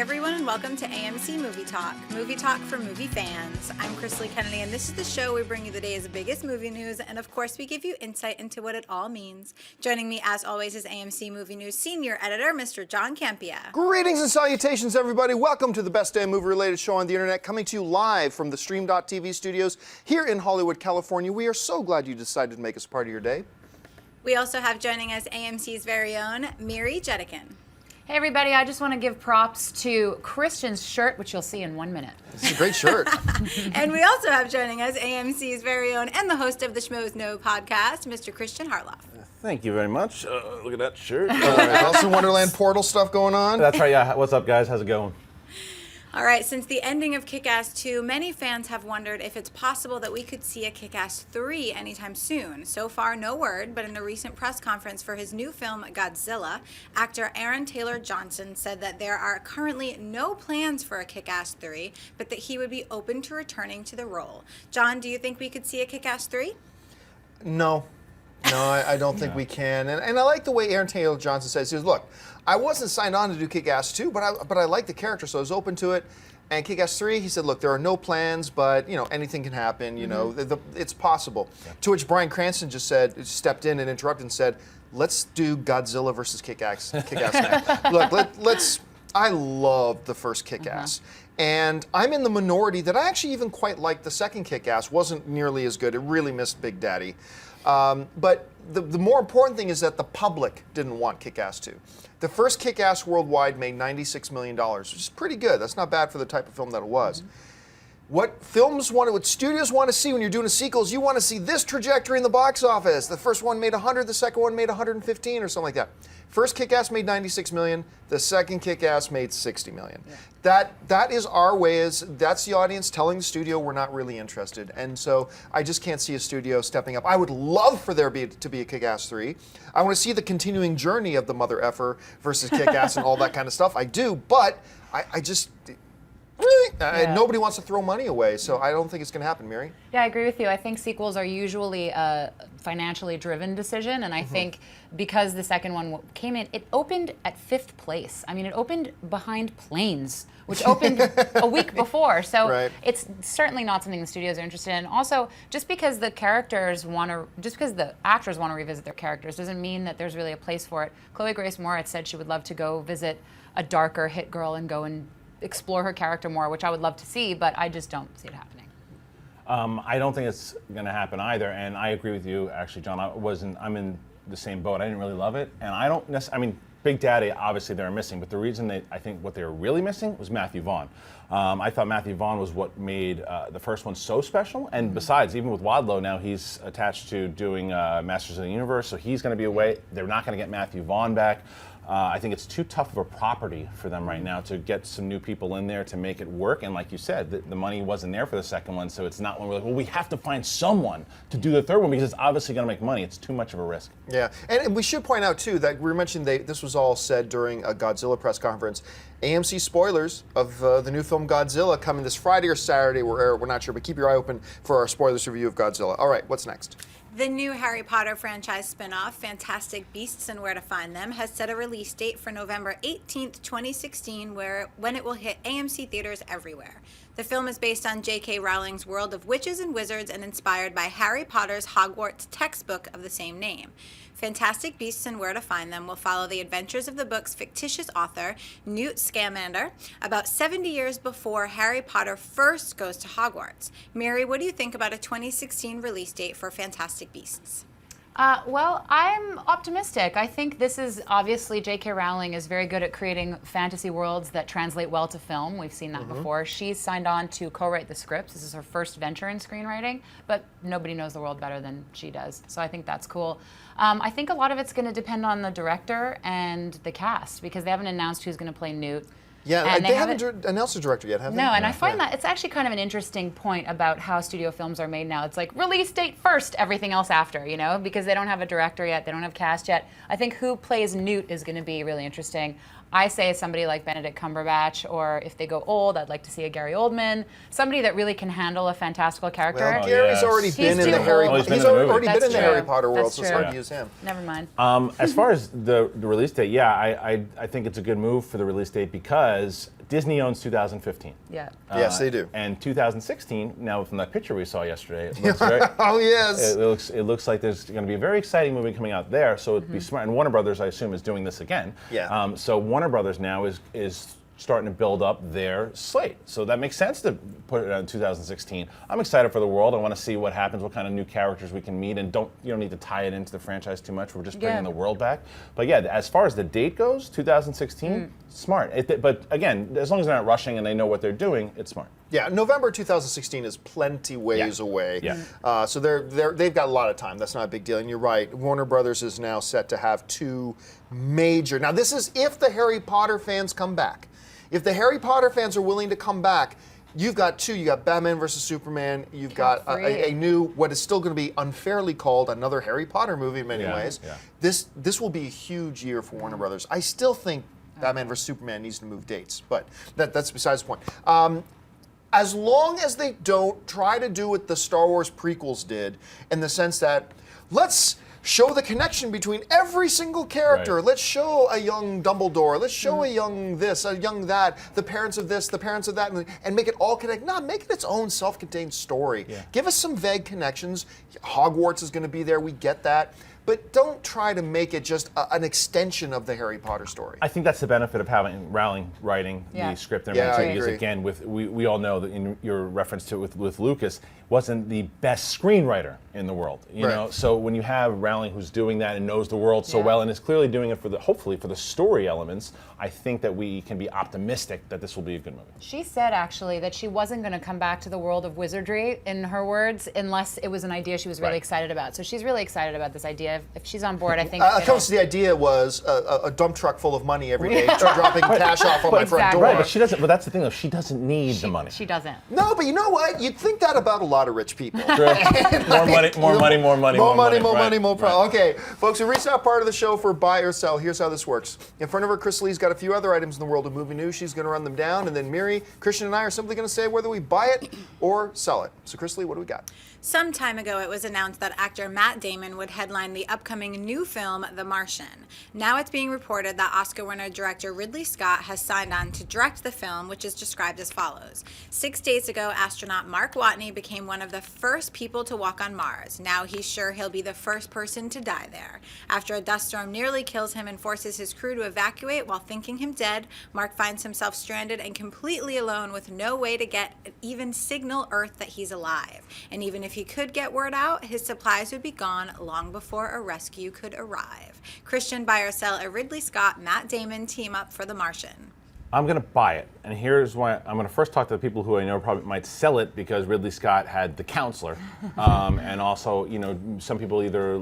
everyone, and welcome to AMC Movie Talk for movie fans. I'm Chrisley Kennedy, and this is the show where we bring you the day's biggest movie news, and of course, we give you insight into what it all means. Joining me, as always, is AMC Movie News Senior Editor, Mr. John Campia. Greetings and salutations, everybody. Welcome to the best damn movie-related show on the internet, coming to you live from the Stream.TV studios here in Hollywood, California. We are so glad you decided to make us part of your day. We also have joining us AMC's very own Miri Jetikin. Hey everybody, I just want to give props to Christian's shirt, which you'll see in 1 minute. It's a great shirt. And we also have joining us AMC's very own and the host of the Schmoes Know podcast, Mr. Christian Harloff. Thank you very much. Look at that shirt. Alice in Wonderland portal stuff going on. That's right, yeah. What's up, guys? How's it going? All right, since the ending of Kick-Ass 2, many fans have wondered if it's possible that we could see a Kick-Ass 3 anytime soon. So far, no word, but in a recent press conference for his new film, Godzilla, actor Aaron Taylor Johnson said that there are currently no plans for a Kick-Ass 3, but that he would be open to returning to the role. John, do you think we could see a Kick-Ass 3? No, I don't think we can. And I like the way Aaron Taylor Johnson says, he says, look, I wasn't signed on to do Kick-Ass 2, but I like the character, so I was open to it. And Kick-Ass 3, he said, look, there are no plans, but, you know, anything can happen, you know, it's possible. Yeah. To which Bryan Cranston just stepped in and interrupted and said, let's do Godzilla versus Kick-Ass now. Look, I love the first Kick-Ass. And I'm in the minority that I actually even quite liked the second Kick-Ass. Wasn't nearly as good. It really missed Big Daddy. But the more important thing is that the public didn't want Kick-Ass 2. The first Kick-Ass worldwide made $96 million, which is pretty good. That's not bad for the type of film that it was. What studios want to see when you're doing a sequel is you want to see this trajectory in the box office. The first one made 100, the second one made 115 or something like that. First Kick-Ass made 96 million, the second Kick-Ass made 60 million. Yeah. That is our way, that's the audience telling the studio we're not really interested. And so I just can't see a studio stepping up. I would love for there to be a Kick-Ass 3. I want to see the continuing journey of the mother effer versus Kick-Ass and all that kind of stuff. I do, but I just... nobody wants to throw money away, so I don't think it's going to happen, Miri. Yeah, I agree with you. I think sequels are usually a financially driven decision, and I think because the second one came in, it opened at 5th place. I mean, it opened behind Planes, which opened a week before, so it's certainly not something the studios are interested in. Also, just because the actors want to revisit their characters doesn't mean that there's really a place for it. Chloe Grace Moretz said she would love to go visit a darker hit girl and go and explore her character more, which I would love to see, but I just don't see it happening. I don't think it's going to happen either, and I agree with you, actually, John. I'm in the same boat. I didn't really love it, and I don't necessarily, I mean, Big Daddy, obviously they're missing, but the reason I think what they were really missing was Matthew Vaughn. I thought Matthew Vaughn was what made the first one so special, and besides, even with Wadlow now, he's attached to doing Masters of the Universe, so he's going to be away. They're not going to get Matthew Vaughn back. I think it's too tough of a property for them right now to get some new people in there to make it work. And like you said, the money wasn't there for the second one, so it's not when we're like, well, we have to find someone to do the third one because it's obviously going to make money. It's too much of a risk. Yeah, and we should point out, too, that we mentioned this was all said during a Godzilla press conference. AMC spoilers of the new film Godzilla coming this Friday or Saturday. We're not sure, but keep your eye open for our spoilers review of Godzilla. All right, what's next? The new Harry Potter franchise spin-off, Fantastic Beasts and Where to Find Them, has set a release date for November 18th, 2016, when it will hit AMC theaters everywhere. The film is based on J.K. Rowling's world of witches and wizards and inspired by Harry Potter's Hogwarts textbook of the same name. Fantastic Beasts and Where to Find Them will follow the adventures of the book's fictitious author, Newt Scamander, about 70 years before Harry Potter first goes to Hogwarts. Mary, what do you think about a 2016 release date for Fantastic Beasts? Well, I'm optimistic. I think this is obviously J.K. Rowling is very good at creating fantasy worlds that translate well to film. We've seen that before. She's signed on to co-write the scripts. This is her first venture in screenwriting, but nobody knows the world better than she does. So I think that's cool. I think a lot of it's going to depend on the director and the cast because they haven't announced who's going to play Newt. Yeah, and they haven't announced a director yet, have they? No, and I find that it's actually kind of an interesting point about how studio films are made now. It's like release date first, everything else after, you know, because they don't have a director yet, they don't have cast yet. I think who plays Newt is going to be really interesting. I say somebody like Benedict Cumberbatch, or if they go old, I'd like to see a Gary Oldman, somebody that really can handle a fantastical character. Well, Gary's already been in the Harry Potter world, so it's hard to use him. Never mind. As far as the release date, yeah, I think it's a good move for the release date because Disney owns 2015. Yeah. Yes, they do. And 2016, now from that picture we saw yesterday, it looks very, Oh, yes. it looks like there's going to be a very exciting movie coming out there. So it'd be smart. And Warner Brothers, I assume, is doing this again. Yeah. So Warner Brothers now is starting to build up their slate. So that makes sense to put it in 2016. I'm excited for the world. I want to see what happens, what kind of new characters we can meet, and you don't need to tie it into the franchise too much. We're just bringing the world back. But yeah, as far as the date goes, 2016, smart. But again, as long as they're not rushing and they know what they're doing, it's smart. Yeah, November 2016 is plenty ways away. Yeah. So they've got a lot of time. That's not a big deal. And you're right. Warner Brothers is now set to have two major. Now this is if the Harry Potter fans come back. If the Harry Potter fans are willing to come back, you've got two. You got Batman versus Superman. You've got a new, what is still going to be unfairly called another Harry Potter movie in many ways. Yeah. This will be a huge year for Warner Brothers. I still think Batman versus Superman needs to move dates, but that's besides the point. As long as they don't try to do what the Star Wars prequels did, in the sense that let's show the connection between every single character. Right. Let's show a young Dumbledore. Let's show a young this, a young that, the parents of this, the parents of that, and make it all connect. No, make it its own self-contained story. Yeah. Give us some vague connections. Hogwarts is going to be there. We get that. But don't try to make it just an extension of the Harry Potter story. I think that's the benefit of having Rowling writing the script and everything. I Because agree. again, we all know that in your reference to it with Lucas, wasn't the best screenwriter in the world. You know, so when you have Rowling who's doing that and knows the world so well and is clearly doing it hopefully for the story elements, I think that we can be optimistic that this will be a good movie. She said actually that she wasn't going to come back to the world of wizardry, in her words, unless it was an idea she was really excited about. So she's really excited about this idea. If she's on board, I think. Comes to the idea was a dump truck full of money every day, dropping cash off on my front door. Right, but she doesn't. But that's the thing, though. She doesn't need the money. She doesn't. No, but you know what? You'd think that about a lot of rich people. More money, more money, more money, more money, more right, money, more right. problem. Okay, folks, we reached that part of the show for buy or sell. Here's how this works. In front of her, Chris Lee's got a few other items in the world of movie news. She's going to run them down, and then Miri, Christian, and I are simply going to say whether we buy it or sell it. So, Chris Lee, what do we got? Some time ago, it was announced that actor Matt Damon would headline the upcoming new film, The Martian. Now it's being reported that Oscar winner director Ridley Scott has signed on to direct the film, which is described as follows. 6 days ago, astronaut Mark Watney became one of the first people to walk on Mars. Now he's sure he'll be the first person to die there. After a dust storm nearly kills him and forces his crew to evacuate while thinking him dead, Mark finds himself stranded and completely alone with no way to get even signal Earth that he's alive. And even if he could get word out, his supplies would be gone long before a rescue could arrive. Christian, buy or sell a Ridley Scott, Matt Damon team up for The Martian? I'm going to buy it, and here's why. I'm going to first talk to the people who I know probably might sell it, because Ridley Scott had The Counselor, and also, some people either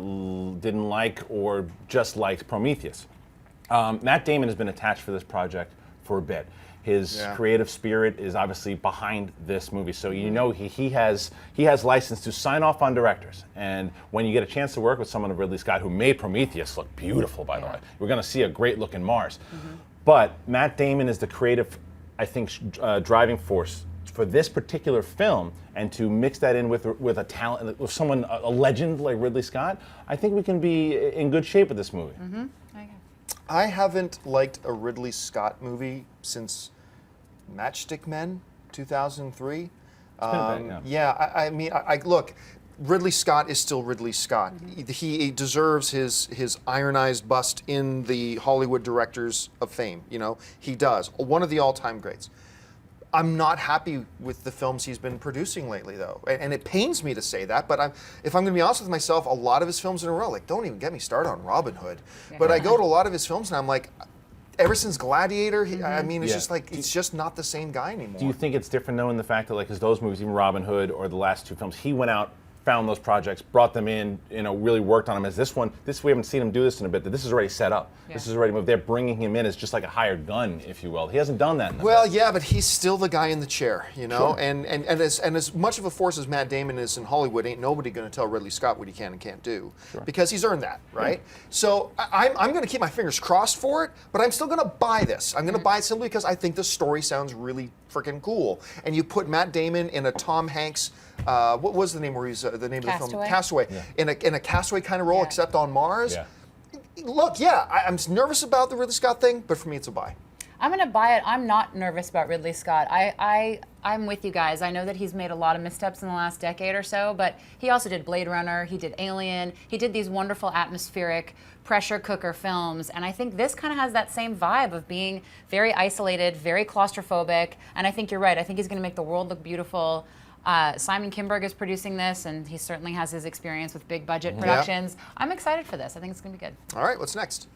didn't like or just liked Prometheus. Matt Damon has been attached for this project for a bit. His creative spirit is obviously behind this movie, so he has license to sign off on directors. And when you get a chance to work with someone of Ridley Scott, who made Prometheus look beautiful, by the way, we're going to see a great look in Mars. But Matt Damon is the creative, I think, driving force for this particular film, and to mix that in with a talent, with someone, a legend like Ridley Scott, I think we can be in good shape with this movie. I haven't liked a Ridley Scott movie since Matchstick Men, 2003. I mean, look, Ridley Scott is still Ridley Scott. He deserves his ironized bust in the Hollywood directors of fame. He does. One of the all-time greats. I'm not happy with the films he's been producing lately, though, and it pains me to say that. But if I'm going to be honest with myself, a lot of his films in a row, like, don't even get me started on Robin Hood. But I go to a lot of his films and I'm like, ever since Gladiator, it's just like it's just not the same guy anymore. Do you think it's different, though, in the fact that, like, because those movies, even Robin Hood or the last two films, he went out, found those projects, brought them in, really worked on them. As this one, we haven't seen him do this in a bit, that this is already set up. This is already moved. They're bringing him in as just like a hired gun, if you will. He hasn't done that in the past. Yeah, but he's still the guy in the chair, Sure. And as much of a force as Matt Damon is in Hollywood, ain't nobody going to tell Ridley Scott what he can and can't do, because he's earned that, right? So I'm going to keep my fingers crossed for it, but I'm still going to buy this. I'm going to buy it simply because I think the story sounds really freaking cool. And you put Matt Damon in a Tom Hanks, what was the name where he's the name of the film? Castaway. In a Castaway kind of role, except on Mars. Look, I'm nervous about the Ridley Scott thing, but for me, it's a buy. I'm going to buy it. I'm not nervous about Ridley Scott. I'm with you guys. I know that he's made a lot of missteps in the last decade or so, but he also did Blade Runner, he did Alien, he did these wonderful atmospheric pressure cooker films, and I think this kind of has that same vibe of being very isolated, very claustrophobic, and I think you're right. I think he's going to make the world look beautiful. Simon Kinberg is producing this, and he certainly has his experience with big budget productions. I'm excited for this. I think it's going to be good. All right, what's next?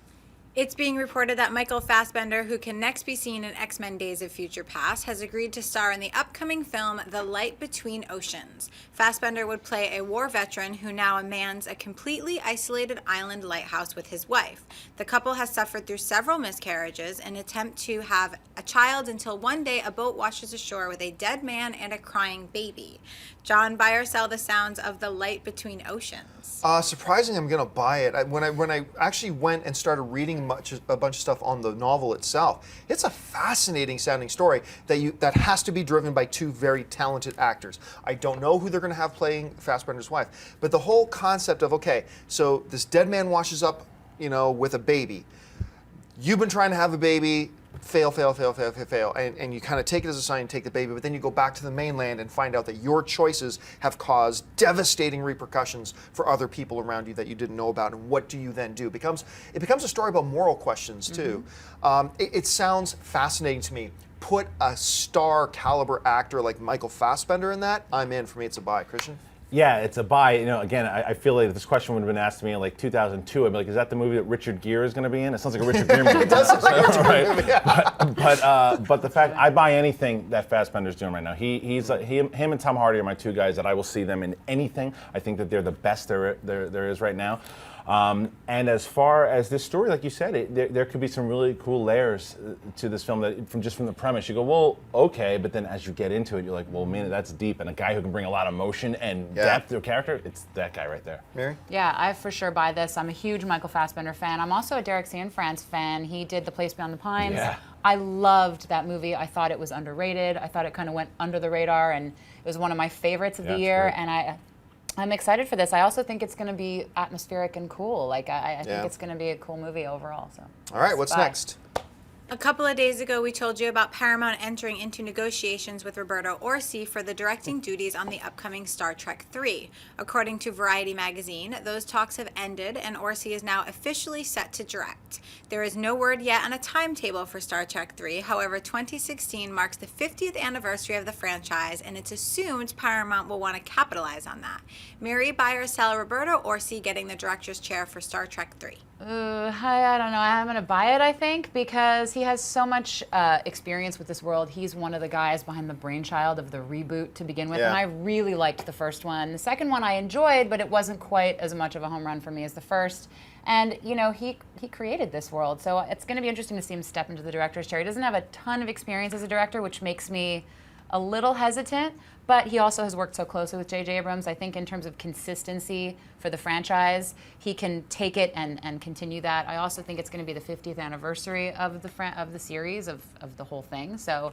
It's being reported that Michael Fassbender, who can next be seen in X-Men Days of Future Past, has agreed to star in the upcoming film The Light Between Oceans. Fassbender would play a war veteran who now mans a completely isolated island lighthouse with his wife. The couple has suffered through several miscarriages in an attempt to have a child until one day a boat washes ashore with a dead man and a crying baby. John, buy or sell the sounds of The Light Between Oceans? Surprisingly, I'm going to buy it. When I actually went and started reading a bunch of stuff on the novel itself, it's a fascinating sounding story that has to be driven by two very talented actors. I don't know who they're going to have playing Fassbender's wife, but the whole concept of, okay, so this dead man washes up, with a baby. You've been trying to have a baby. Fail, and you kind of take it as a sign and take the baby, but then you go back to the mainland and find out that your choices have caused devastating repercussions for other people around you that you didn't know about, and what do you then do? It becomes a story about moral questions too. It sounds fascinating to me. Put a star caliber actor like Michael Fassbender in that, I'm in. For me, it's a buy. Christian? Yeah, it's a buy. Again, I feel like if this question would have been asked to me in like 2002, I'd be like, is that the movie that Richard Gere is going to be in? It sounds like a Richard Gere movie. It does sound like a Richard Gere movie, yeah. But the fact, I buy anything that Fassbender's doing right now. Him and Tom Hardy are my two guys that I will see them in anything. I think that they're the best there is right now. And as far as this story, like you said, there could be some really cool layers to this film that from the premise. You go, well, okay, but then as you get into it, you're like, well, man, that's deep. And a guy who can bring a lot of emotion and depth to a character, it's that guy right there. Mary? Yeah, I for sure buy this. I'm a huge Michael Fassbender fan. I'm also a Derek Cianfrance fan. He did The Place Beyond the Pines. Yeah. I loved that movie. I thought it was underrated. I thought it kind of went under the radar, and it was one of my favorites of the year. Great. And I'm excited for this. I also think it's going to be atmospheric and cool. Like I think it's going to be a cool movie overall. So. All right, what's next? A couple of days ago, we told you about Paramount entering into negotiations with Roberto Orci for the directing duties on the upcoming Star Trek III. According to Variety magazine, those talks have ended and Orci is now officially set to direct. There is no word yet on a timetable for Star Trek III. However, 2016 marks the 50th anniversary of the franchise, and it's assumed Paramount will want to capitalize on that. Mary, buy or sell Roberto Orci getting the director's chair for Star Trek III? I don't know. I'm going to buy it, I think, because he has so much experience with this world. He's one of the guys behind the brainchild of the reboot to begin with, and I really liked the first one. The second one I enjoyed, but it wasn't quite as much of a home run for me as the first. And, he created this world, so it's going to be interesting to see him step into the director's chair. He doesn't have a ton of experience as a director, which makes me a little hesitant, but he also has worked so closely with J.J. Abrams. I think in terms of consistency for the franchise, he can take it and continue that. I also think it's going to be the 50th anniversary of the series, of the whole thing. So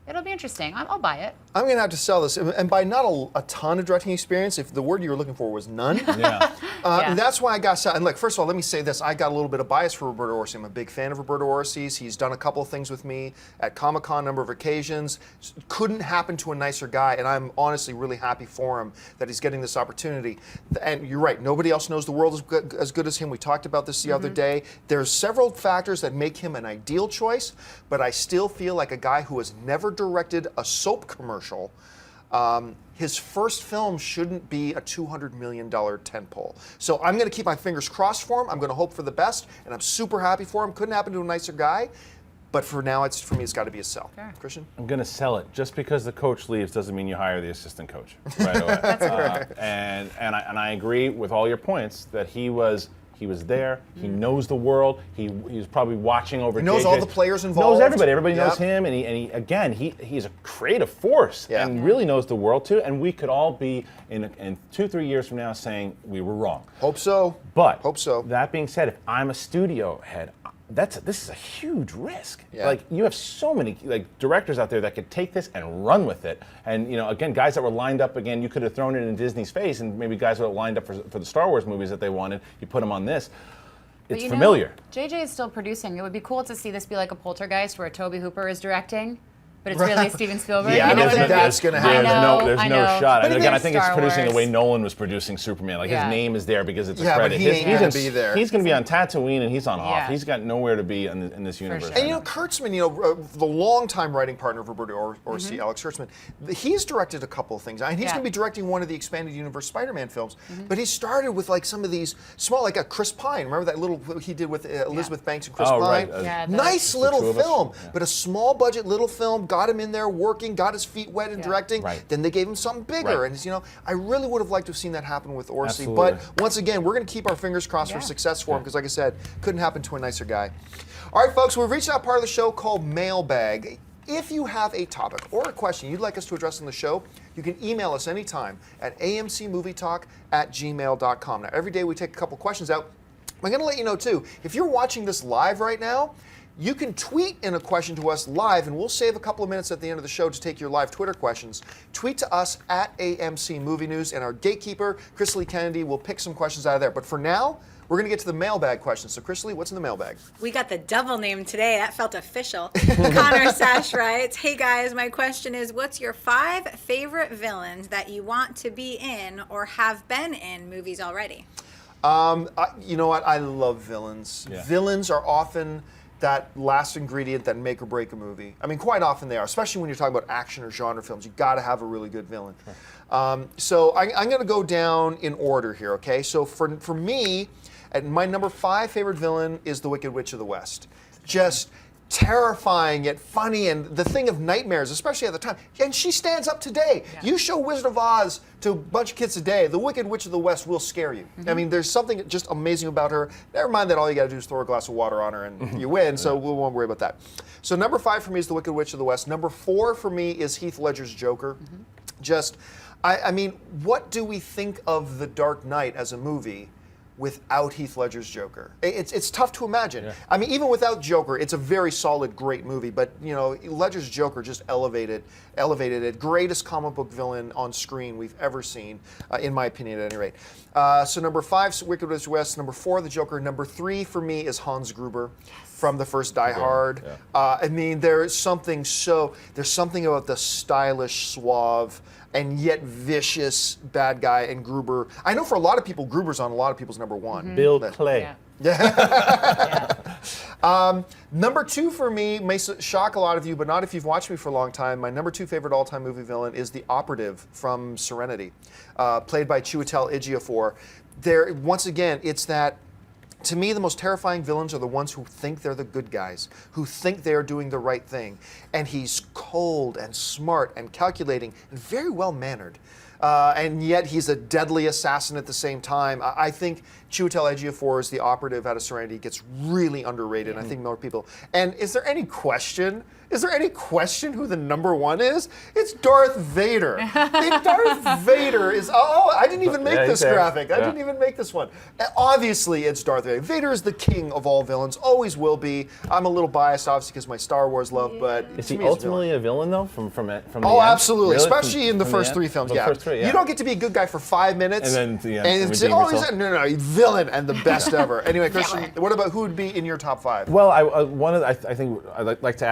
it'll be interesting. I'll buy it. I'm going to have to sell this. And by not a ton of directing experience, if the word you were looking for was none, and that's why I got sell. And look, first of all, let me say this. I got a little bit of bias for Roberto Orci. I'm a big fan of Roberto Orci's. He's done a couple of things with me at Comic-Con a number of occasions. Couldn't happen to a nicer guy, and I'm honestly really happy for him that he's getting this opportunity. And you're right, nobody else knows the world as good as him. We talked about this the other day. There's several factors that make him an ideal choice, but I still feel like a guy who has never directed a soap commercial. His first film shouldn't be a $200 million tentpole. So I'm going to keep my fingers crossed for him. I'm going to hope for the best, and I'm super happy for him. Couldn't happen to a nicer guy. But for now, for me, it's got to be a sell. Sure. Christian? I'm going to sell it. Just because the coach leaves doesn't mean you hire the assistant coach right away. And I agree with all your points that he was there. He knows the world. He was probably watching over. He knows all the players involved. Knows everybody. Everybody knows him. And he's a creative force and really knows the world too. And we could all be in 2-3 years from now saying we were wrong. Hope so. But hope so. That being said, if I'm a studio head, this is a huge risk. Yeah. Like you have so many directors out there that could take this and run with it. And again, guys that were lined up again, you could have thrown it in Disney's face, and maybe guys that were lined up for the Star Wars movies that they wanted, you put them on this. it's familiar. JJ is still producing. It would be cool to see this be like a Poltergeist where Toby Hooper is directing, but it's really Steven Spielberg. Yeah, you know I don't think what I mean? that's going to happen. I There's know. no shot. But And again, I it's think it's Star producing the Wars. way Nolan was producing Superman. Like Yeah. his name is there because it's a Yeah, but credit. he ain't gonna be there. He's going to be on Tatooine and he's on off. Yeah. He's got nowhere to be in this universe. sure. And Kurtzman, the longtime writing partner of Roberto Orci, Alex Kurtzman, he's directed a couple of things, and he's Yeah. going to be directing one of the expanded universe Spider-Man films. But he started with like some of these small, like a Chris Pine. Remember that little he did with Elizabeth Banks and Chris Oh, Pine? right. Yeah, Nice the little two of us. film, Yeah. but a small budget little film. Got him in there working, got his feet wet in Yeah. directing. Right. Then they gave him something bigger, Right. and I really would have liked to have seen that happen with Orci. Absolutely. But once again, we're going to keep our fingers crossed for Yeah. success for him because, like I said, couldn't happen to a nicer guy. All right, folks, we've reached that part of the show called Mailbag. If you have a topic or a question you'd like us to address on the show, you can email us anytime at amcmovietalk@gmail.com. Now, every day we take a couple questions out. I'm going to let you know, too, if you're watching this live right now, you can tweet in a question to us live, and we'll save a couple of minutes at the end of the show to take your live Twitter questions. Tweet to us at AMC Movie News, and our gatekeeper, Chris Lee Kennedy, will pick some questions out of there. But for now, we're going to get to the mailbag questions. So, Chris Lee, what's in the mailbag? We got the double name today. That felt official. Connor Sash writes, "Hey guys, my question is, what's your 5 favorite villains that you want to be in or have been in movies already?" You know what? I love villains. Yeah. Villains are often that last ingredient that make or break a movie. I mean, quite often they are, especially when you're talking about action or genre films. You got to have a really good villain. So I'm going to go down in order here, okay? So for me, my number 5 favorite villain is the Wicked Witch of the West. Just terrifying yet funny, and the thing of nightmares, especially at the time. And she stands up today. Yeah. You show Wizard of Oz to a bunch of kids today, the Wicked Witch of the West will scare you. I mean, there's something just amazing about her. Never mind that all you got to do is throw a glass of water on her and you win, so we won't worry about that. So number 5 for me is the Wicked Witch of the West. Number 4 for me is Heath Ledger's Joker. I mean, what do we think of The Dark Knight as a movie without Heath Ledger's Joker? It's tough to imagine. Yeah. I mean, even without Joker, it's a very solid, great movie. But Ledger's Joker just elevated it. Greatest comic book villain on screen we've ever seen, in my opinion, at any rate. So number 5, Wicked Witch of the West. Number 4, the Joker. Number 3 for me is Hans Gruber from the first Die Hard. Yeah. I mean, there's something about the stylish, suave, and yet vicious bad guy in Gruber. I know for a lot of people, Gruber's on a lot of people's number 1. Bill Clay. Yeah. Number 2 for me may shock a lot of you, but not if you've watched me for a long time. My number 2 favorite all-time movie villain is the Operative from Serenity, played by Chiwetel Ejiofor. Once again, it's that. To me, the most terrifying villains are the ones who think they're the good guys, who think they're doing the right thing. And he's cold and smart and calculating and very well-mannered. And yet he's a deadly assassin at the same time. I think Chiwetel Ejiofor as the Operative out of Serenity gets really underrated. I think more people. And is there any question who the number 1 is? It's Darth Vader. Darth Vader is. Oh, I didn't even make Yeah, this he's there. graphic. I Yeah. didn't even make this one. Obviously, it's Darth Vader. Vader is the king of all villains. Always will be. I'm a little biased, obviously, because my Star Wars love. But Is to he me, it's ultimately a villain though? From the Oh, end? absolutely. Really? Especially in the From first end? 3 films. The yeah. first 3, yeah. You don't get to be a good guy for 5 minutes. And then at the end, and it's, redeem oh, yourself. no, villain and the best ever. Anyway, Christian, what about who would be in your top 5? Well, I think I'd like to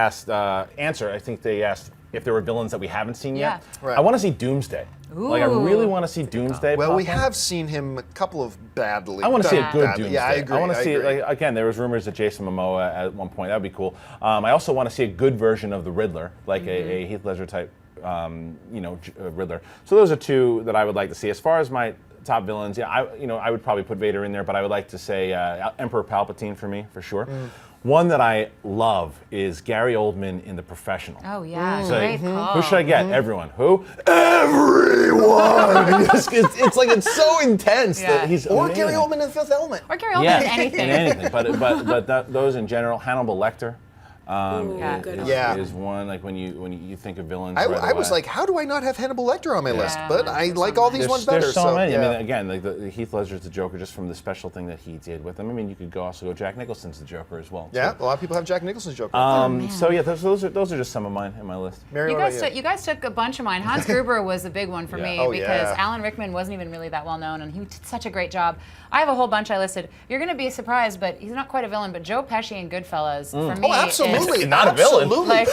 answer. I think they asked if there were villains that we haven't seen yet. Yeah. Right. I want to see Doomsday. Like I really want to see Doomsday. Well, pop we up. have seen him a couple of badly. I want to see a Yeah. good badly. Doomsday. Yeah, I agree. I want to see, agree. like, again, there was rumors of Jason Momoa at one point. That would be cool. I also want to see a good version of the Riddler, like a Heath Ledger type, Riddler. So those are 2 that I would like to see. As far as my top villains, I would probably put Vader in there, but I would like to say Emperor Palpatine for me, for sure. One that I love is Gary Oldman in The Professional. Oh, yeah. So, Great call. who should I get? Everyone. Who? Everyone! it's like it's so intense Yeah. that he's Or amazing. Gary Oldman in Fifth Element. Or Gary Oldman Yeah, in anything. in anything. But those in general, Hannibal Lecter. Good one. Yeah. Is one like when you think of villains. I was like, how do I not have Hannibal Lecter on my list? But I like all these ones better. There's so many. Yeah. I mean, again, like the Heath Ledger's the Joker just from the special thing that he did with him. I mean, you could also go Jack Nicholson's the Joker as well. Yeah, too. a lot of people have Jack Nicholson's Joker. So yeah, those are just some of mine in my list. Mary, You what about guys, you guys took a bunch of mine. Hans Gruber was a big one for Yeah. me Oh, because yeah. Alan Rickman wasn't even really that well known, and he did such a great job. I have a whole bunch I listed. You're going to be surprised, but he's not quite a villain. But Joe Pesci in Goodfellas for me Oh, absolutely. is Not a villain. Absolutely. like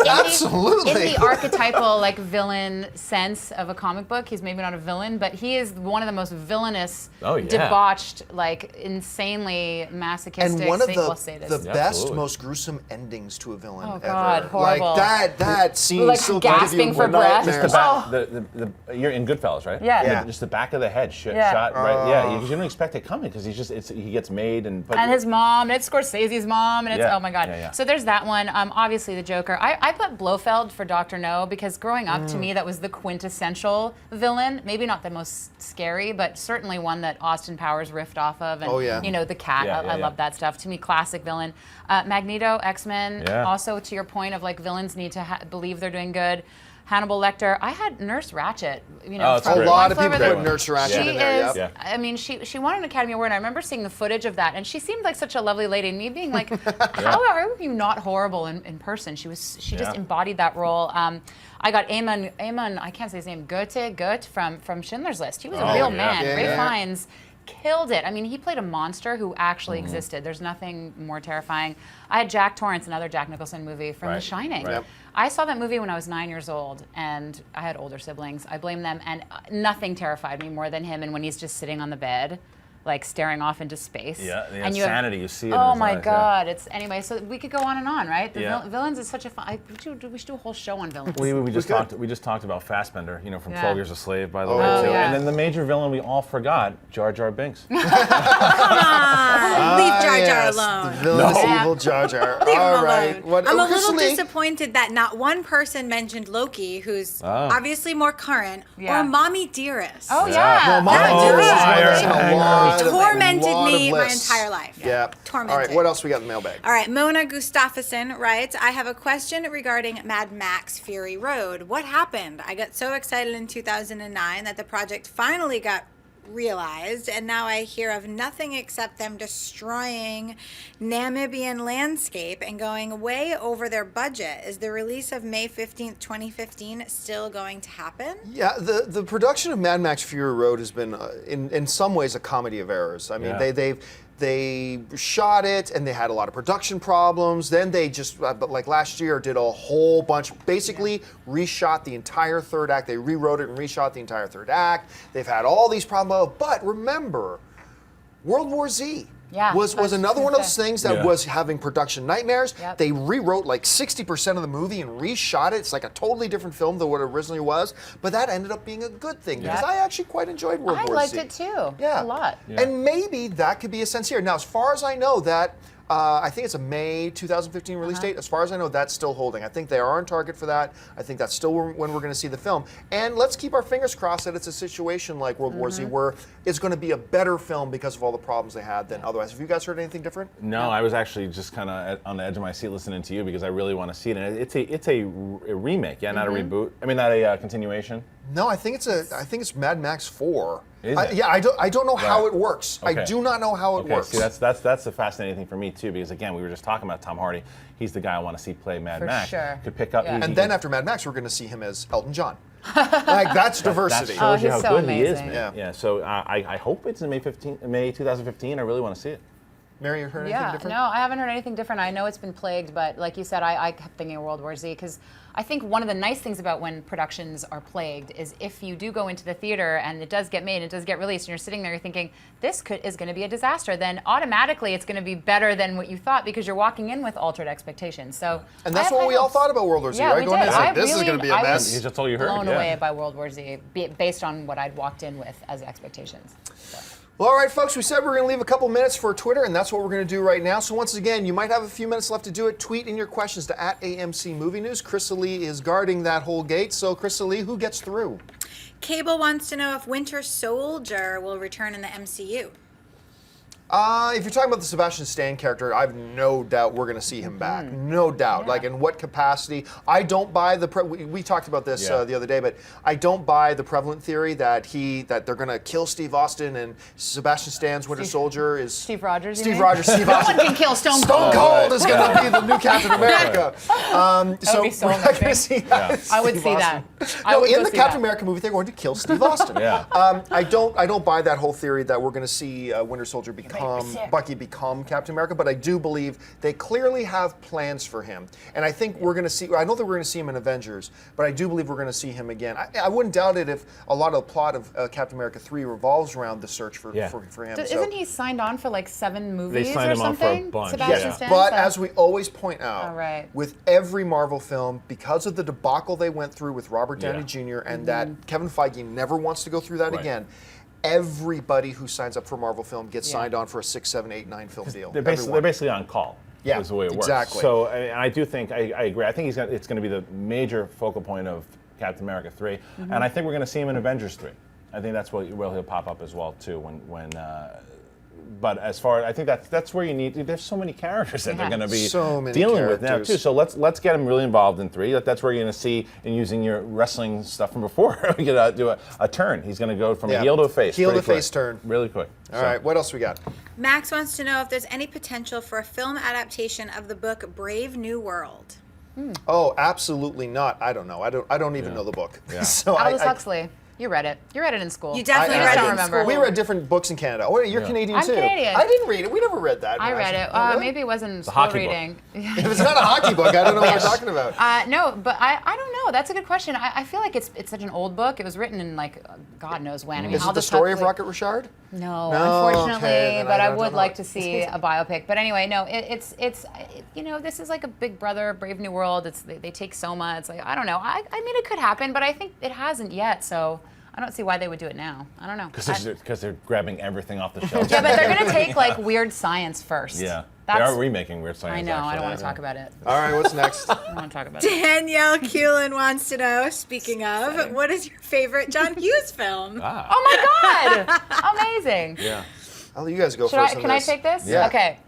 Absolutely. in the archetypal like villain sense of a comic book. He's maybe not a villain, but he is one of the most villainous, debauched, like insanely masochistic, and one of sadists. the best, Absolutely. most gruesome endings to a villain Oh, ever. God, horrible. Like that scene Like still gasping gives you for breath. nightmares. You're in Goodfellas, right? Yeah. Yeah. Just the back of the head Yeah. shot right. Yeah, because you don't expect it coming because he gets made and. But And his mom, and it's Scorsese's mom, and it's, Yeah. oh my God. Yeah. So there's that one. Obviously, the Joker. I put Blofeld for Dr. No because growing up, to me, that was the quintessential villain. Maybe not the most scary, but certainly one that Austin Powers riffed off of. And, Oh, yeah. you know, the cat. Yeah, I love that stuff. To me, classic villain. Magneto, X-Men. Yeah. Also, to your point of like villains need to believe they're doing good. Hannibal Lecter. I had Nurse Ratched. You know, Oh, it's from great. A lot One of Flew people Over put the- Nurse Ratched She in there. is. Yep. Yeah. I mean, she won an Academy Award. And I remember seeing the footage of that, and she seemed like such a lovely lady. And me being like, how are you not horrible in person? She just embodied that role. I got Eamon. I can't say his name. Goethe from Schindler's List. He was a real man. Yeah, Ray yeah. Fiennes killed it. I mean, he played a monster who actually existed. There's nothing more terrifying. I had Jack Torrance, another Jack Nicholson movie from The Right. Shining. Right. Yep. I saw that movie when I was 9 years old, and I had older siblings. I blame them, and nothing terrified me more than him. And when he's just sitting on the bed, like staring off into space. Yeah, the and insanity you see in Oh his my eyes, God! It's anyway. So we could go on and on, right? The Yeah. villains is such a fun. We should do a whole show on villains. We just talked about Fassbender, from Yeah. 12 Years a Slave, by the Oh, way, too. yeah. And then the major villain we all forgot, Jar Jar Binks. Leave Jar Jar Yes, alone. The villainous No. evil Jar Jar. Leave him All alone. right. I'm a Crystal little Lee. disappointed that not one person mentioned Loki, who's obviously more current, Yeah. or Mommy Dearest. Oh yeah. Well, Mama That Dearest is dude one that's in a lot of- tormented lot of me my lists. entire life. Yeah. Tormented. All right, what else we got in the mailbag? All right, Mona Gustafsson writes, I have a question regarding Mad Max Fury Road. What happened? I got so excited in 2009 that the project finally got realized, and now I hear of nothing except them destroying Namibian landscape and going way over their budget. Is the release of May 15th, 2015 still going to happen? Yeah, the production of Mad Max Fury Road has been, in some ways, a comedy of errors. I mean, Yeah. they shot it and they had a lot of production problems. Then they just, like last year, did a whole bunch, basically reshot the entire third act. They rewrote it and reshot the entire third act. They've had all these problems. But remember, World War Z. Yeah, was another one of those things that Yeah. was having production nightmares. Yep. They rewrote like 60% of the movie and reshot it. It's like a totally different film than what it originally was. But that ended up being a good thing because Yep. I actually quite enjoyed World I War liked Z. it too. Yeah. A lot. Yeah. And maybe that could be a sense here. Now, as far as I know, that I think it's a May 2015 release date. As far as I know, that's still holding. I think they are on target for that. I think that's still when we're going to see the film. And let's keep our fingers crossed that it's a situation like World War Z where it's going to be a better film because of all the problems they had than otherwise. Have you guys heard anything different? No, I was actually just kind of on the edge of my seat listening to you because I really want to see it. And it's a remake, yeah, not a reboot. I mean, not a continuation. No, I think it's Mad Max 4. Is it? Yeah, I don't know how Right. it works. I Okay. do not know how it Okay, works. see, that's the fascinating thing for me too, because again, we were just talking about Tom Hardy. He's the guy I want to see play Mad For Max. sure. Could pick up, Yeah. And then after Mad Max, we're going to see him as Elton John. Like that's diversity. That shows you he's how so good he is, amazing. man. Yeah. So I hope it's in May 2015. I really want to see it. Mary, you heard anything Yeah, different? no, I haven't heard anything different. I know it's been plagued, but like you said, I kept thinking of World War Z because I think one of the nice things about when productions are plagued is if you do go into the theater and it does get made, it does get released, and you're sitting there, you're thinking, this is going to be a disaster, then automatically it's going to be better than what you thought because you're walking in with altered expectations. So And that's I have what high we all hopes. thought about World War Z, Yeah, right? we Going did. in, it's like, I this is really- going to be a I mess. was That's all you heard, blown yeah. away by World War Z based on what I'd walked in with as expectations. So. Well, all right, folks, we said we are going to leave a couple minutes for Twitter, and that's what we're going to do right now. So once again, you might have a few minutes left to do it. Tweet in your questions to @AMC Movie News. Crystal Lee is guarding that whole gate. So, Crystal Lee, who gets through? Cable wants to know if Winter Soldier will return in the MCU. If you're talking about the Sebastian Stan character, I have no doubt we're going to see him back. No doubt. Yeah. Like, in what capacity? I don't buy the... we talked about this the other day, but I don't buy the prevalent theory that they're going to kill Steve Austin and Sebastian Stan's Winter Soldier is... Steve Rogers, you Steve mean? Rogers, Steve Austin. No one can kill Stone Cold. Stone Cold is going to be the new Captain America. That would be so we're not going to amazing. see that. I would Steve see Austin. that. I No, would in go the see Captain that. America movie, they're going to kill Steve Austin. Yeah. I don't buy that whole theory that we're going to see Winter Soldier Bucky become Captain America, but I do believe they clearly have plans for him. And I think we're going to see, I don't think we're going to see him in Avengers, but I do believe we're going to see him again. I wouldn't doubt it if a lot of the plot of Captain America 3 revolves around the search for him. Isn't he signed on for like 7 movies signed or him on for a something? bunch, Sebastian yeah. Stan? But So- as we always point out, Oh, right. with every Marvel film, because of the debacle they went through with Robert Downey Jr. and that Kevin Feige never wants to go through that Right. again, everybody who signs up for a Marvel film gets signed on for a 6, 7, 8, 9 film deal. They're basically on call. Yeah, is the way it works. exactly. So I do think I agree. I think it's going to be the major focal point of Captain America 3, and I think we're going to see him in Avengers 3. I think that's where he'll pop up as well too. But as far I think that's where you need. There's so many characters that they're going to be dealing with now too. So let's get him really involved in 3. That's where you're going to see, and using your wrestling stuff from before, we get do a turn. He's going to go from a heel to a face. Heel to pretty face quick. turn. Really quick. All right, what else we got? Max wants to know if there's any potential for a film adaptation of the book Brave New World. Oh, absolutely not. I don't know. I don't even know the book. Yeah. So Aldous Huxley. You read it. You read it in school. You definitely I read don't it in remember. school. We read different books in Canada. Oh, you're Canadian I'm too. Canadian. I didn't read it. We never read that. I read it. Oh, really? Maybe it wasn't school hockey book. reading. If it's not a hockey book, I don't know what you're talking about. No, but I don't know. That's a good question. I feel like it's such an old book. It was written in like God knows when. I mean, Is it the Aldous story of Huxley- Rocket Richard? No, No, unfortunately, okay, then but I I don't would know like it. to see a biopic. But anyway, no, it's this is like a Big Brother, Brave New World. They take Soma. It's like I don't know. I mean, it could happen, but I think it hasn't yet. So I don't see why they would do it now. I don't know. Because they're grabbing everything off the shelf. Yeah, but they're gonna take like weird science first. Yeah. That's, They are remaking Weird Science. I know. I actually. don't want to talk about it. All right, what's next? I don't want to talk about it. Danielle Keelan wants to know, speaking of, what is your favorite John Hughes film? Oh my God! Amazing. Yeah. Oh, you guys go Should first. can I take this? Yeah. Okay.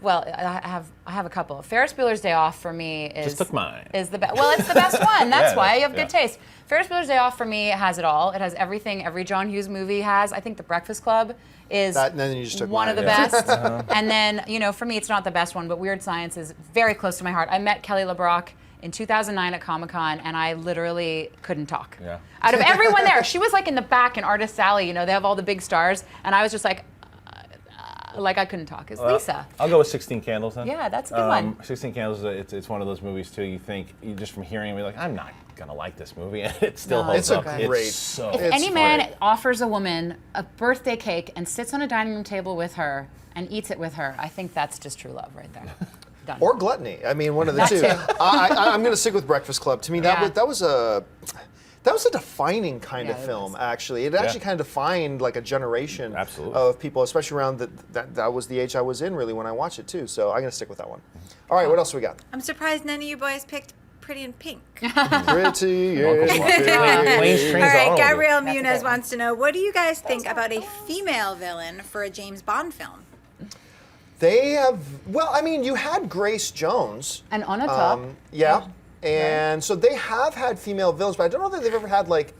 Well, I have a couple. Ferris Bueller's Day Off for me is Just took mine. Is the best. Well, it's the best one. That's Yeah, why you have yeah. good taste. Ferris Bueller's Day Off for me has it all. It has everything every John Hughes movie has. I think The Breakfast Club is And then you just took one mine, of the yeah. best. And then for me, it's not the best one, but Weird Science is very close to my heart. I met Kelly LeBrock in 2009 at Comic-Con, and I literally couldn't talk. Yeah. Out of everyone there, she was like in the back in Artist Alley. They have all the big stars, and I was just like I couldn't talk. It's Lisa. I'll go with 16 Candles then. Yeah, that's a good one. 16 Candles, it's one of those movies too. You think, just from hearing it, you're like, I'm not going to like this movie. And it still No, holds it's a up. great- It's so If It's any man great. offers a woman a birthday cake and sits on a dining room table with her and eats it with her, I think that's just true love right there. Done. Or Gluttony. I mean, one of the That two. too. I'm going to stick with Breakfast Club. To me, Yeah. that was a defining kind of Yeah, it film. was. Actually, it actually kind of defined like a generation Absolutely. of people, especially around that was the age I was in really when I watched it too. So I'm going to stick with that one. All right, what else we got? I'm surprised none of you boys picked Pretty in Pink. Pretty. Planes, trains, All right, automobiles. Gabrielle That's a Muniz good one. wants to know, what do you guys think about a female villain for a James Bond film? They have. Well, I mean, you had Grace Jones. And on a top. Yeah. And so they have had female villains, but I don't know that they've ever had like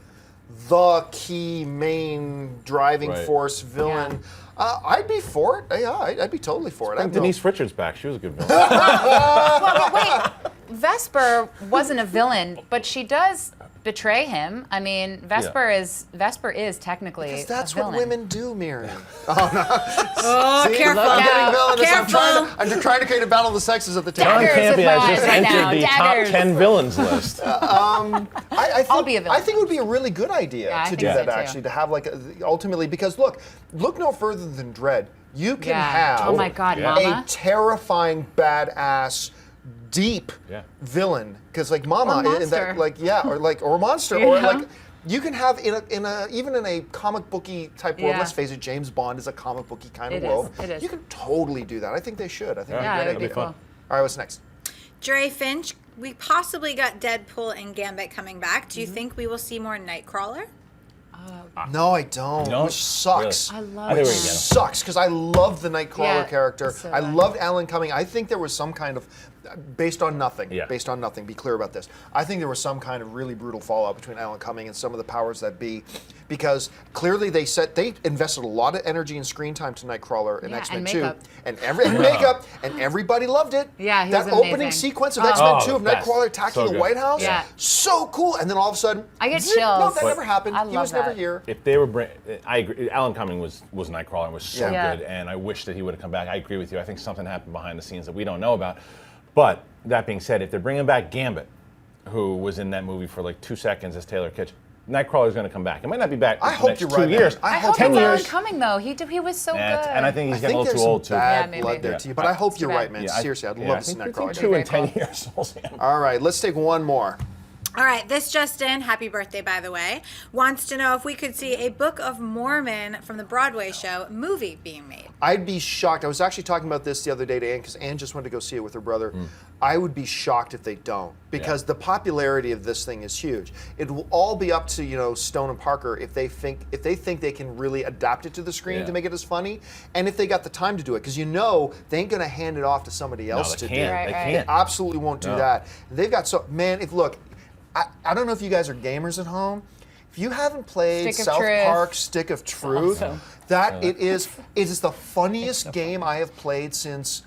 the key main driving Right. force villain. I'd be for it. Yeah, I'd be totally for it. Bring Denise Richards back. She was a good villain. Well, but wait, Vesper wasn't a villain, but she does betray him. I mean, Vesper is technically Because that's a villain. what women do, Miriam. Oh, See? careful. I'm getting out. villainous. I'm trying to create a battle of the sexes at the table. John Daggers Campea with has just mine right now, entered the daggers. top 10 villains list. I think, I'll be a villain. I think it would be a really good idea Yeah, I to think do so that too. actually, to have like ultimately, because look no further than Dredd. You can Yeah. have Oh my God, Yeah. Mama. a terrifying, badass, deep Yeah. villain. Because like Mama, Or in monster. that, like or monster, or like. You can have even in a comic booky type world. Yeah. Let's face it, James Bond is a comic booky kind of It is, world. it is. You can totally do that. I think they should. I think Yeah, it'd that'd be be a great idea. cool. All right, what's next? Dre Finch, we possibly got Deadpool and Gambit coming back. Do you think we will see more Nightcrawler? No, I don't. No? Which sucks. Really? I love I think it. we're gonna get him. Sucks because I love the Nightcrawler Yeah, character. so I do I. loved Alan Cumming. I think there was some kind of, based on nothing. Yeah. Based on nothing. Be clear about this. I think there was some kind of really brutal fallout between Alan Cumming and some of the powers that be, because clearly they invested a lot of energy and screen time to Nightcrawler in Yeah, X-Men and 2, makeup. and makeup, and everybody loved it. Yeah, he that was opening amazing. sequence of X-Men 2 of the best. Nightcrawler attacking So the good. White House, Yeah. so cool. And then all of a sudden, I get zip, No, chills. that never happened. I He love was never that. here. If they were, I agree. Alan Cumming was Nightcrawler and was so Yeah. good, and I wish that he would have come back. I agree with you. I think something happened behind the scenes that we don't know about. But that being said, if they're bringing back Gambit, who was in that movie for like 2 seconds as Taylor Kitsch, Nightcrawler is going to come back. It might not be back. I in the hope next you're 2 right, man. years. I I hope hope 10 it's Alan years. Cumming though. He was so good. And I think he's I getting think a little there's too old some too. bad maybe. blood there Yeah. too. But I hope you're bad. right, man. Yeah, Seriously, I'd yeah, love I to see think Nightcrawler between again. 2 and Very 10 years. We'll see him. All right, let's take one more. All right, this Justin, happy birthday by the way, wants to know if we could see a Book of Mormon from the Broadway show movie being made. I'd be shocked. I was actually talking about this the other day to Anne because Anne just went to go see it with her brother. I would be shocked if they don't, because the popularity of this thing is huge. It will all be up to Stone and Parker if they think they can really adapt it to the screen Yeah. to make it as funny, and if they got the time to do it, because they ain't gonna hand it off to somebody else they to can't. do. Right, They right. They can't. absolutely won't do No. that. They've got I don't know if you guys are gamers at home. If you haven't played Stick of South Truth. Park Stick of Truth, awesome. it is the funniest game I have played since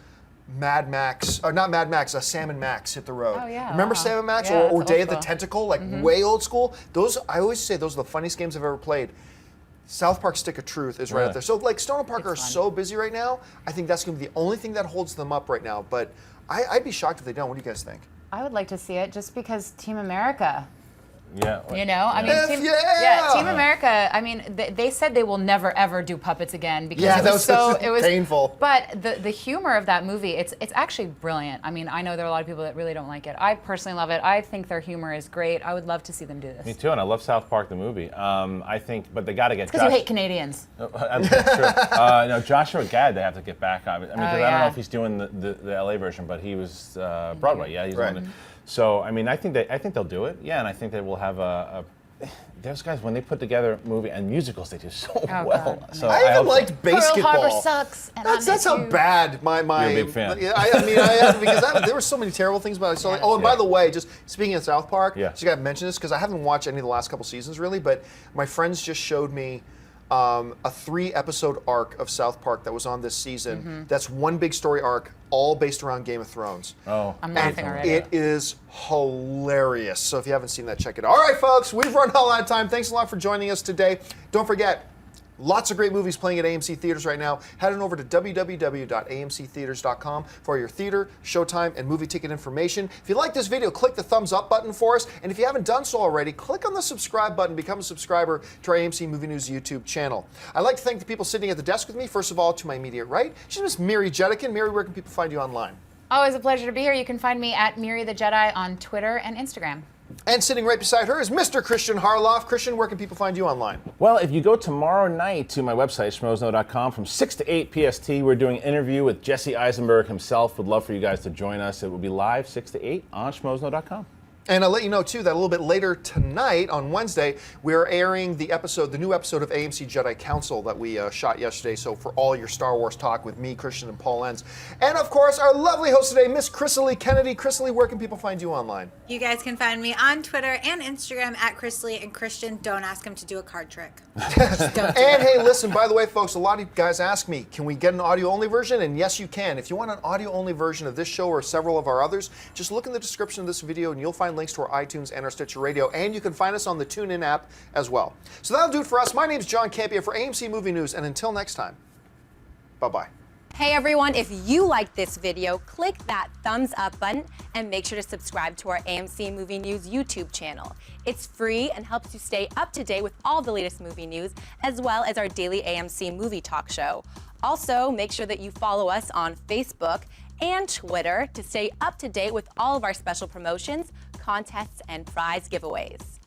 Mad Max, or not Mad Max, Sam and Max hit the road. Oh, yeah, Remember wow. Sam and Max, Yeah, or that's Day old of the school. Tentacle, like way old school? I always say those are the funniest games I've ever played. South Park Stick of Truth is right up Really? there. So like Stone and Parker are It's fun. so busy right now, I think that's going to be the only thing that holds them up right now. But I'd be shocked if they don't. What do you guys think? I would like to see it just because Team America. Yeah. I mean, F Team, yeah! Team America. I mean, they said they will never ever do puppets again because Yeah, it that was was so it was painful. But the humor of that movie, it's actually brilliant. I mean, I know there are a lot of people that really don't like it. I personally love it. I think their humor is great. I would love to see them do Me this. too, and I love South Park the movie. I think, but they got to get Because you hate Canadians. That's true. No, Joshua Gad, they have to get back on. I mean, 'cause I don't yeah. know if he's doing the LA version, but he was Broadway. Yeah, he's Right. on it. So I mean, I think they'll do it. Yeah, and I think they will have those guys, when they put together a movie and musicals, they do so well. God. So I even hope so. liked Pearl basketball. Harbor sucks. And That's how bad my You're a big fan. Yeah, I mean, I am, because there were so many terrible things about it. So, and by Yeah. the way, just speaking of South Park, Yeah. just gotta mention this because I haven't watched any of the last couple seasons really, but my friends just showed me a 3-episode arc of South Park that was on this season. That's one big story arc, all based around Game of Thrones. Oh, I'm And laughing already. it is hilarious. So if you haven't seen that, check it out. All right, folks, we've run all out of time. Thanks a lot for joining us today. Don't forget, lots of great movies playing at AMC Theaters right now. Head on over to www.amctheaters.com for your theater, showtime, and movie ticket information. If you like this video, click the thumbs up button for us. And if you haven't done so already, click on the subscribe button, become a subscriber to our AMC Movie News YouTube channel. I'd like to thank the people sitting at the desk with me. First of all, to my immediate right, she's Miss Miri Jedikin. Miri, where can people find you online? Always a pleasure to be here. You can find me at Miri the Jedi on Twitter and Instagram. And sitting right beside her is Mr. Christian Harloff. Christian, where can people find you online? Well, if you go tomorrow night to my website, schmoesno.com, from 6 to 8 PST, we're doing an interview with Jesse Eisenberg himself. Would love for you guys to join us. It will be live 6 to 8 on schmoesno.com. And I'll let you know, too, that a little bit later tonight, on Wednesday, we are airing the new episode of AMC Jedi Council that we shot yesterday. So for all your Star Wars talk with me, Christian, and Paul Lenz. And, of course, our lovely host today, Miss Chrisley Kennedy. Chrisley, where can people find you online? You guys can find me on Twitter and Instagram at Chrisley, and Christian, don't ask him to do a card trick. Just don't do And, it. hey, listen, by the way, folks, a lot of you guys ask me, can we get an audio-only version? And, yes, you can. If you want an audio-only version of this show or several of our others, just look in the description of this video, and you'll find links to our iTunes and our Stitcher Radio, and you can find us on the TuneIn app as well. So that'll do it for us. My name's John Campia for AMC Movie News, and until next time, bye-bye. Hey everyone, if you liked this video, click that thumbs up button and make sure to subscribe to our AMC Movie News YouTube channel. It's free and helps you stay up to date with all the latest movie news, as well as our daily AMC Movie Talk show. Also, make sure that you follow us on Facebook and Twitter to stay up to date with all of our special promotions, contests, and prize giveaways.